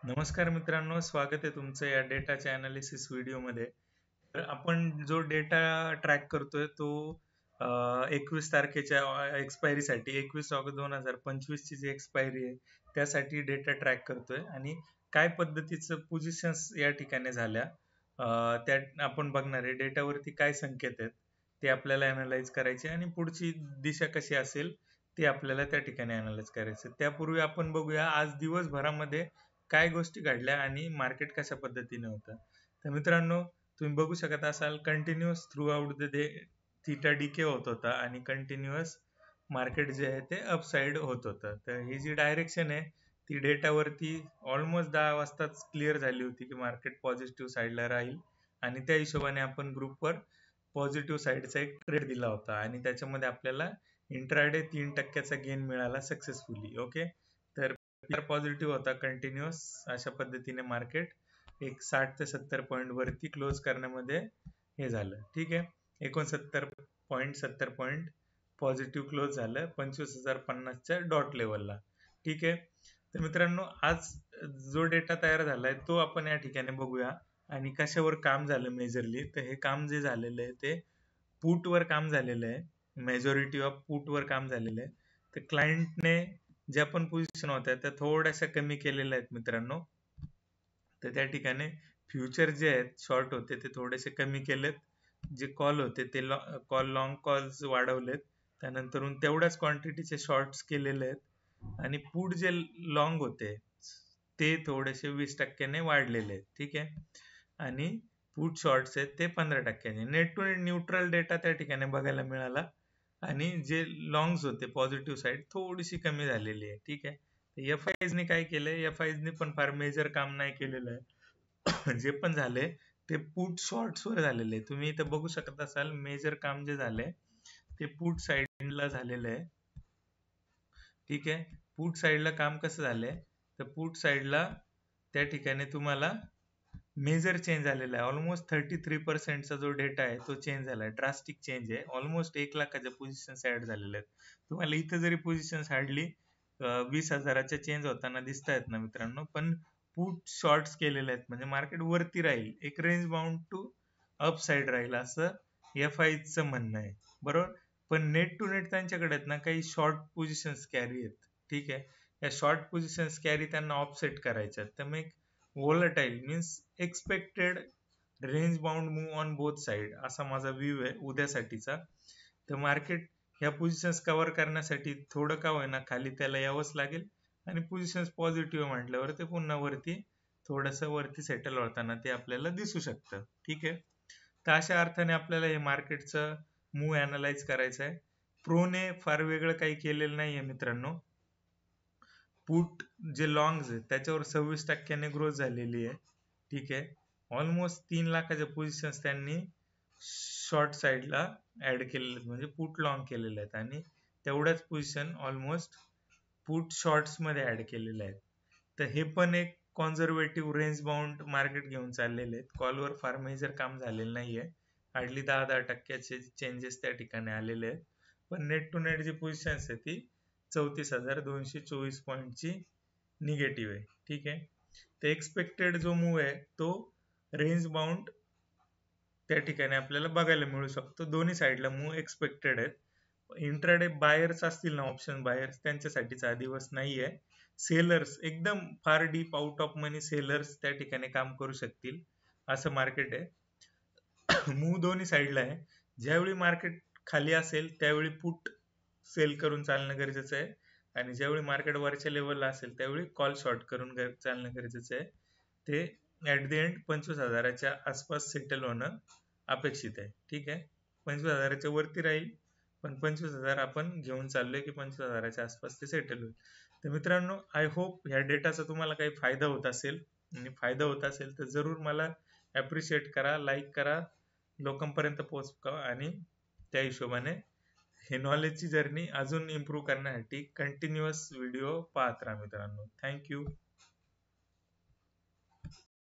नमस्कार मित्रांनो, स्वागत आहे तुमचं या डेटाच्या अनालिसिस व्हिडिओमध्ये. तर आपण जो डेटा ट्रॅक करतोय तो 21 तारखेच्या एक्सपायरीसाठी 21 ऑगस्ट 2025 ची जी एक्सपायरी आहे त्यासाठी डेटा ट्रॅक करतोय आणि काय पद्धतीचं पोझिशन्स या ठिकाणी झाल्या त्या आपण बघणार आहे. डेटावरती काय संकेत आहेत ते आपल्याला अनालाइज करायचे आणि पुढची दिशा कशी असेल ते आपल्याला त्या ठिकाणी अनालाइज करायचं. त्यापूर्वी आपण बघूया आज दिवसभरामध्ये काय गोष्टी घडल्या आणि मार्केट कशा पद्धतीने होतं. तर मित्रांनो, तुम्ही बघू शकत असाल continuous through out the day theta DK होत होता आणि कंटिन्युअस मार्केट जे आहे ते अपसाइड होत होतं. तर ही जी डायरेक्शन आहे ती डेटावरती ऑलमोस्ट 10 वाजताच क्लिअर झाली होती की मार्केट पॉझिटिव्ह साईडला राहील आणि त्या हिशोबाने आपण ग्रुपवर पॉझिटिव्ह साईडचा एक ट्रेड दिला होता आणि त्याच्यामध्ये आपल्याला इंट्राडे 3% गेन मिळाला सक्सेसफुली. ओके, तर पॉझिटिव्ह होता कंटिन्युअस. अशा पद्धतीने मार्केट एक 60 ते 70 पॉईंट वरती क्लोज करण्यामध्ये हे झालं. ठीक आहे, 69.70 पॉईंट पॉझिटिव्ह क्लोज झालं 25,050च्या डॉट लेवलला. ठीक आहे, तर मित्रांनो आज जो डेटा तयार झालाय तो आपण या ठिकाणी बघूया आणि कशावर काम झालं मेजरली. तर हे काम जे झालेलं आहे ते पुट वर काम झालेलं आहे. मेजॉरिटी ऑफ पुट वर काम झालेलं आहे. तर क्लायंटने ज्या पण पोझिशन होत्या त्या थोड्याशा कमी केलेल्या आहेत मित्रांनो. तर त्या ठिकाणी फ्युचर जे आहेत शॉर्ट होते ते थोडेसे कमी केलेत. जे कॉल होते ते लॉंग कॉल्स वाढवलेत. त्यानंतर तेवढ्याच क्वांटिटीचे शॉर्ट्स केलेले आहेत आणि पुट जे लॉंग होते ते थोडेसे 20%ने वाढलेले आहेत. ठीक आहे, आणि पुट शॉर्ट्स आहेत ते 15%ने. Net to net neutral data त्या ठिकाणी बघायला मिळाला आणि जे लॉंग्स होते पॉझिटिव्ह साईड थोडीशी कमी झालेली आहे. ठीक आहे, एफ आयजने काय केलंय, एफ आयजने पण फार मेजर काम नाही केलेलं आहे. जे पण झाले ते पुट शॉर्ट्स वर झालेले आहे. तुम्ही इथं बघू शकत असाल मेजर काम जे झालंय ते पुट साईडला झालेलं आहे. ठीक आहे, पुट साईडला काम कसं झालंय तर पुट साईडला त्या ठिकाणी तुम्हाला मेजर चेंज झालेला आहे. ऑलमोस्ट 33% जो डेटा आहे तो चेंज झाला आहे. ड्रास्टिक चेंज आहे. ऑलमोस्ट 1,00,000च्या पोझिशन्स ऍड झालेल्या आहेत. तुम्हाला इथं जरी पोझिशन्स हार्डली 20,000च्या चेंज होताना दिसत आहेत ना मित्रांनो, पण पुट शॉर्ट्स केलेले आहेत म्हणजे मार्केट वरती राहील, एक range bound to upside राहील असं एफ आयचं म्हणणं आहे. बरोबर, पण नेट टू नेट त्यांच्याकडे आहेत ना काही शॉर्ट पोझिशन्स कॅरी आहेत. ठीक आहे, या शॉर्ट पोझिशन्स कॅरी त्यांना ऑफसेट करायच्या आहेत. तर मग volatile means expected range bound move on both side असा माझा व्ह्यू आहे उद्यासाठीचा. तर मार्केट ह्या पोझिशन्स कव्हर करण्यासाठी थोडं का होईना खाली त्याला यावंच लागेल आणि पोझिशन्स पॉझिटिव्ह म्हटल्यावर ते पुन्हा वरती थोडंसं वरती सेटल होताना ते आपल्याला दिसू शकतं. ठीक आहे, तर अशा अर्थाने आपल्याला हे मार्केटचं मूव अनालाइज करायचं आहे. प्रोने फार वेगळं काही केलेलं नाहीये मित्रांनो. पुट जे लॉंग्स आहेत त्याच्यावर 26%ने ग्रोथ झालेली आहे. ठीक आहे, ऑलमोस्ट 3,00,000च्या पोझिशन्स त्यांनी शॉर्ट साईडला ऍड केलेले आहेत म्हणजे पुट लॉंग केलेले आहेत आणि तेवढ्याच पोझिशन ऑलमोस्ट पुट शॉर्ट्स मध्ये ऍड केलेले आहेत. तर हे पण एक कॉन्झर्वेटिव्ह रेंज बाउंड मार्केट घेऊन चाललेले आहेत. कॉलवर फार मेजर काम झालेलं नाहीये. हार्डली 10-10%चे चेंजेस त्या ठिकाणी आलेले आहेत. पण नेट टू नेट जी पोझिशन्स आहे ती 34,224 पॉईंटची निगेटिव्ह आहे. ठीक आहे, तर एक्सपेक्टेड जो मूव्ह आहे तो रेंज बाउंड त्या ठिकाणी आपल्याला बघायला मिळू शकतो. दोन्ही साईडला मूव्ह एक्सपेक्टेड आहेत. इंट्राडे बायर्स असतील ना, ऑप्शन बायर्स, त्यांच्यासाठीचा हा दिवस नाहीये. सेलर्स एकदम फार deep out of money sellers त्या ठिकाणी काम करू शकतील असं मार्केट आहे. मूव्ह दोन्ही साईडला आहे. ज्यावेळी मार्केट खाली असेल त्यावेळी पुट सेल करून चालणं गरजेचं आहे आणि ज्यावेळी मार्केट वरच्या लेवलला असेल त्यावेळी कॉल शॉर्ट करून चालणं गरजेचं आहे. ते ऍट द एंड 25,000च्या आसपास सेटल होणं अपेक्षित आहे. ठीक आहे, 25,000च्या वरती राहील पण 25,000 आपण घेऊन चाललोय की 25,000च्या आसपास ते सेटल होईल. तर मित्रांनो, आय होप ह्या डेटाचा तुम्हाला काही फायदा होत असेल आणि फायदा होत असेल तर जरूर मला ॲप्रिशिएट करा, लाईक करा, लोकांपर्यंत पोहोचवा आणि त्या हिशोबाने हे नॉलेजची जर्नी अजून इम्प्रूव्ह करण्यासाठी कंटिन्युअस व्हिडिओ पाहत राहा मित्रांनो. थँक्यू.